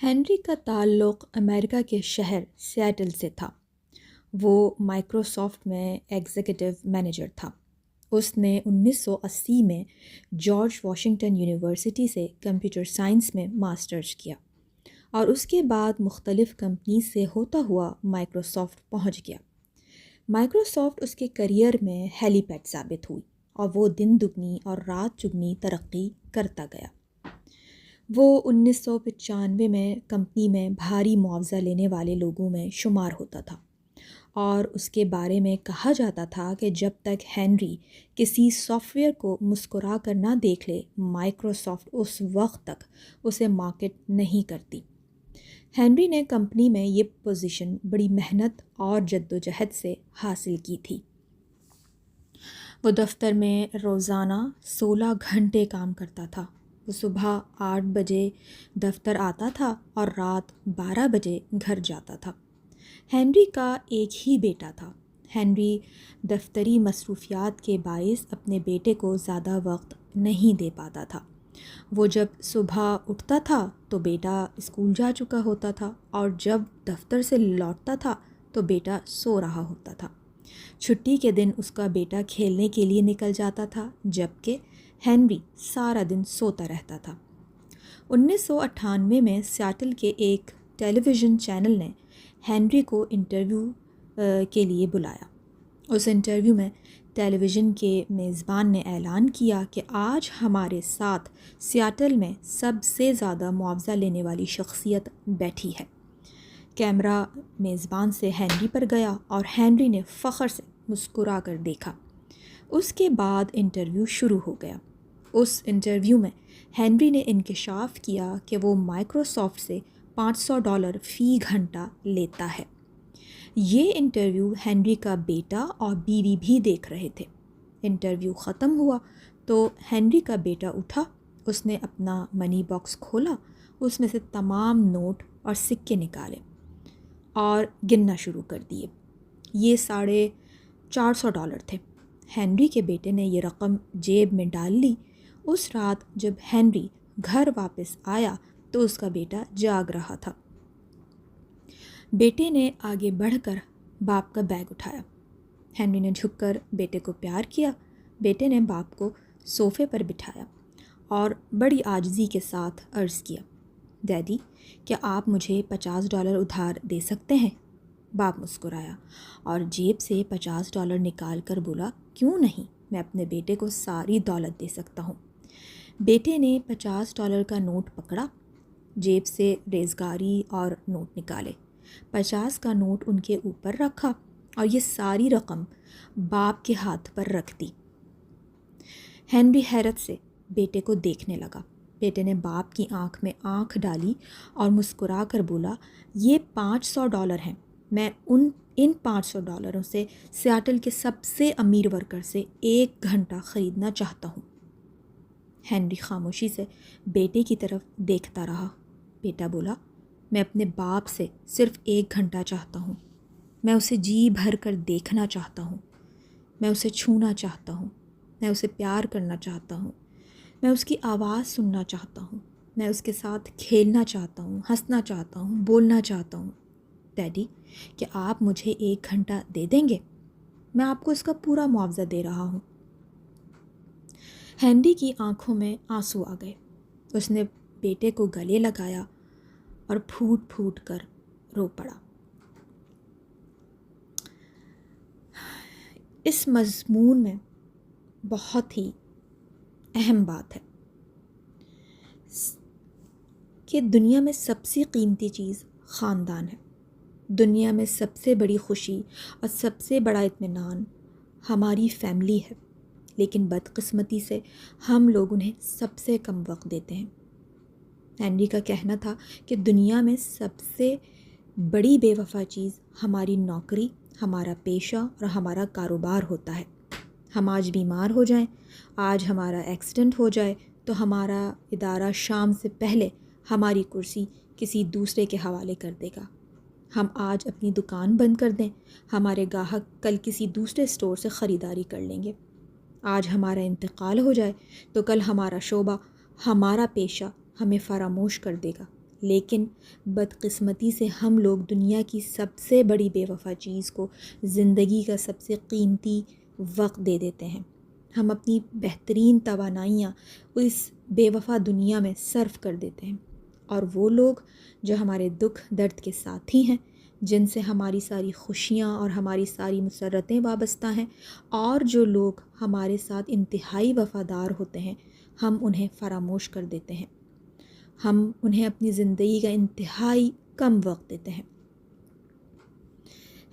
Henry کا تعلق امریکہ کے شہر سیاٹل سے تھا۔ وہ مائکروسافٹ میں ایگزیکٹو مینیجر تھا۔ اس نے 1980 میں جارج واشنگٹن یونیورسٹی سے کمپیوٹر سائنس میں ماسٹرز کیا اور اس کے بعد مختلف کمپنیز سے ہوتا ہوا مائکروسافٹ پہنچ گیا۔ مائکروسافٹ اس کے کیریئر میں ہیلی پیڈ ثابت ہوئی اور وہ دن دگنی اور رات چگنی ترقی کرتا گیا۔ وہ 1995 میں کمپنی میں بھاری معاوضہ لینے والے لوگوں میں شمار ہوتا تھا اور اس کے بارے میں کہا جاتا تھا کہ جب تک ہنری کسی سافٹ ویئر کو مسکرا کر نہ دیکھ لے، مائکروسافٹ اس وقت تک اسے مارکیٹ نہیں کرتی۔ ہنری نے کمپنی میں یہ پوزیشن بڑی محنت اور جدوجہد سے حاصل کی تھی۔ وہ دفتر میں روزانہ 16 گھنٹے کام کرتا تھا۔ وہ صبح 8 بجے دفتر آتا تھا اور رات 12 بجے گھر جاتا تھا۔ ہنری کا ایک ہی بیٹا تھا۔ ہنری دفتری مصروفیات کے باعث اپنے بیٹے کو زیادہ وقت نہیں دے پاتا تھا۔ وہ جب صبح اٹھتا تھا تو بیٹا اسکول جا چکا ہوتا تھا اور جب دفتر سے لوٹتا تھا تو بیٹا سو رہا ہوتا تھا۔ چھٹی کے دن اس کا بیٹا کھیلنے کے لیے نکل جاتا تھا جبکہ ہنری سارا دن سوتا رہتا تھا۔ 1998 میں سیاٹل کے ایک ٹیلی ویژن چینل نے ہنری کو انٹرویو کے لیے بلایا۔ اس انٹرویو میں ٹیلی ویژن کے میزبان نے اعلان کیا کہ آج ہمارے ساتھ سیاٹل میں سب سے زیادہ معاوضہ لینے والی شخصیت بیٹھی ہے۔ کیمرہ میزبان سے ہنری پر گیا اور ہنری نے فخر سے مسکرا کر دیکھا۔ اس کے بعد انٹرویو شروع ہو گیا۔ اس انٹرویو میں ہنری نے انکشاف کیا کہ وہ مائکروسافٹ سے $500 فی گھنٹہ لیتا ہے۔ یہ انٹرویو ہنری کا بیٹا اور بیوی بھی دیکھ رہے تھے۔ انٹرویو ختم ہوا تو ہنری کا بیٹا اٹھا، اس نے اپنا منی باکس کھولا، اس میں سے تمام نوٹ اور سکے نکالے اور گننا شروع کر دیے۔ یہ $450 تھے۔ ہنری کے بیٹے نے یہ رقم جیب میں ڈال لی۔ اس رات جب ہنری گھر واپس آیا تو اس کا بیٹا جاگ رہا تھا۔ بیٹے نے آگے بڑھ کر باپ کا بیگ اٹھایا۔ ہنری نے جھک کر بیٹے کو پیار کیا۔ بیٹے نے باپ کو صوفے پر بٹھایا اور بڑی عاجزی کے ساتھ عرض کیا، ڈیڈی، کیا آپ مجھے $50 ادھار دے سکتے ہیں؟ باپ مسکرایا اور جیب سے $50 نکال کر بولا، کیوں نہیں، میں اپنے بیٹے کو ساری دولت دے سکتا ہوں۔ بیٹے نے $50 کا نوٹ پکڑا، جیب سے ریزگاری اور نوٹ نکالے، 50 کا نوٹ ان کے اوپر رکھا اور یہ ساری رقم باپ کے ہاتھ پر رکھ دی۔ ہنری حیرت سے بیٹے کو دیکھنے لگا۔ بیٹے نے باپ کی آنکھ میں آنکھ ڈالی اور مسکرا کر بولا، یہ $500 ہیں، میں ان $500 سے سیاٹل کے سب سے امیر ورکر سے 1 گھنٹہ خریدنا چاہتا ہوں۔ ہنری خاموشی سے بیٹے کی طرف دیکھتا رہا۔ بیٹا بولا، میں اپنے باپ سے صرف 1 گھنٹہ چاہتا ہوں۔ میں اسے جی بھر کر دیکھنا چاہتا ہوں۔ میں اسے چھونا چاہتا ہوں۔ میں اسے پیار کرنا چاہتا ہوں۔ میں اس کی آواز سننا چاہتا ہوں۔ میں اس کے ساتھ کھیلنا چاہتا ہوں، ہنسنا چاہتا ہوں، بولنا چاہتا ہوں۔ ڈیڈی، کیا آپ مجھے 1 گھنٹہ دے دیں گے؟ میں آپ کو اس کا پورا معاوضہ دے رہا ہوں۔ ہنری کی آنکھوں میں آنسو آ گئے۔ اس نے بیٹے کو گلے لگایا اور پھوٹ پھوٹ کر رو پڑا۔ اس مضمون میں بہت ہی اہم بات ہے کہ دنیا میں سب سے قیمتی چیز خاندان ہے۔ دنیا میں سب سے بڑی خوشی اور سب سے بڑا اطمینان ہماری فیملی ہے، لیکن بدقسمتی سے ہم لوگ انہیں سب سے کم وقت دیتے ہیں۔ ہنری کا کہنا تھا کہ دنیا میں سب سے بڑی بے وفا چیز ہماری نوکری، ہمارا پیشہ اور ہمارا کاروبار ہوتا ہے۔ ہم آج بیمار ہو جائیں، آج ہمارا ایکسیڈنٹ ہو جائے تو ہمارا ادارہ شام سے پہلے ہماری کرسی کسی دوسرے کے حوالے کر دے گا۔ ہم آج اپنی دکان بند کر دیں، ہمارے گاہک کل کسی دوسرے اسٹور سے خریداری کر لیں گے۔ آج ہمارا انتقال ہو جائے تو کل ہمارا شعبہ، ہمارا پیشہ ہمیں فراموش کر دے گا۔ لیکن بدقسمتی سے ہم لوگ دنیا کی سب سے بڑی بے وفا چیز کو، زندگی کا سب سے قیمتی وقت دے دیتے ہیں۔ ہم اپنی بہترین توانائیاں اس بے وفا دنیا میں صرف کر دیتے ہیں، اور وہ لوگ جو ہمارے دکھ درد کے ساتھی ہیں، جن سے ہماری ساری خوشیاں اور ہماری ساری مسرتیں وابستہ ہیں، اور جو لوگ ہمارے ساتھ انتہائی وفادار ہوتے ہیں، ہم انہیں فراموش کر دیتے ہیں۔ ہم انہیں اپنی زندگی کا انتہائی کم وقت دیتے ہیں۔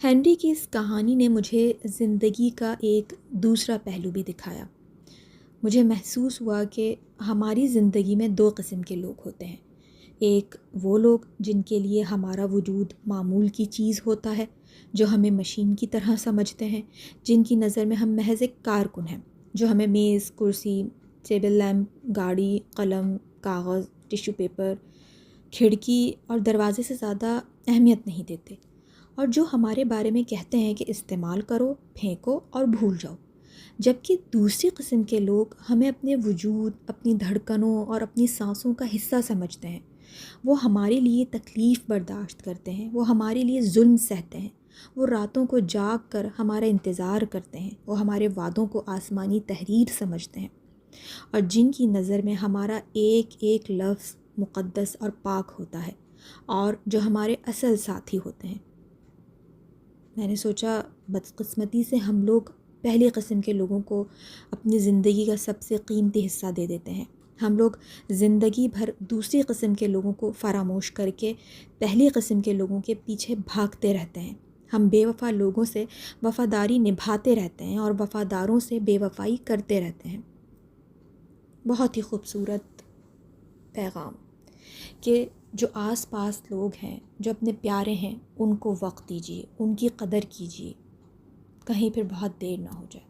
ہنری کی اس کہانی نے مجھے زندگی کا ایک دوسرا پہلو بھی دکھایا۔ مجھے محسوس ہوا کہ ہماری زندگی میں دو قسم کے لوگ ہوتے ہیں۔ ایک وہ لوگ جن کے لیے ہمارا وجود معمول کی چیز ہوتا ہے، جو ہمیں مشین کی طرح سمجھتے ہیں، جن کی نظر میں ہم محض ایک کارکن ہیں، جو ہمیں میز، کرسی، ٹیبل لیمپ، گاڑی، قلم، کاغذ، ٹیشو پیپر، کھڑکی اور دروازے سے زیادہ اہمیت نہیں دیتے، اور جو ہمارے بارے میں کہتے ہیں کہ استعمال کرو، پھینکو اور بھول جاؤ۔ جبکہ دوسری قسم کے لوگ ہمیں اپنے وجود، اپنی دھڑکنوں اور اپنی سانسوں کا حصہ سمجھتے ہیں۔ وہ ہمارے لیے تکلیف برداشت کرتے ہیں، وہ ہمارے لیے ظلم سہتے ہیں، وہ راتوں کو جاگ کر ہمارا انتظار کرتے ہیں، وہ ہمارے وعدوں کو آسمانی تحریر سمجھتے ہیں، اور جن کی نظر میں ہمارا ایک ایک لفظ مقدس اور پاک ہوتا ہے، اور جو ہمارے اصل ساتھی ہوتے ہیں۔ میں نے سوچا بدقسمتی سے ہم لوگ پہلی قسم کے لوگوں کو اپنی زندگی کا سب سے قیمتی حصہ دے دیتے ہیں۔ ہم لوگ زندگی بھر دوسری قسم کے لوگوں کو فراموش کر کے پہلی قسم کے لوگوں کے پیچھے بھاگتے رہتے ہیں۔ ہم بے وفا لوگوں سے وفاداری نبھاتے رہتے ہیں اور وفاداروں سے بے وفائی کرتے رہتے ہیں۔ بہت ہی خوبصورت پیغام کہ جو آس پاس لوگ ہیں، جو اپنے پیارے ہیں، ان کو وقت دیجیے، ان کی قدر کیجیے، کہیں پھر بہت دیر نہ ہو جائے۔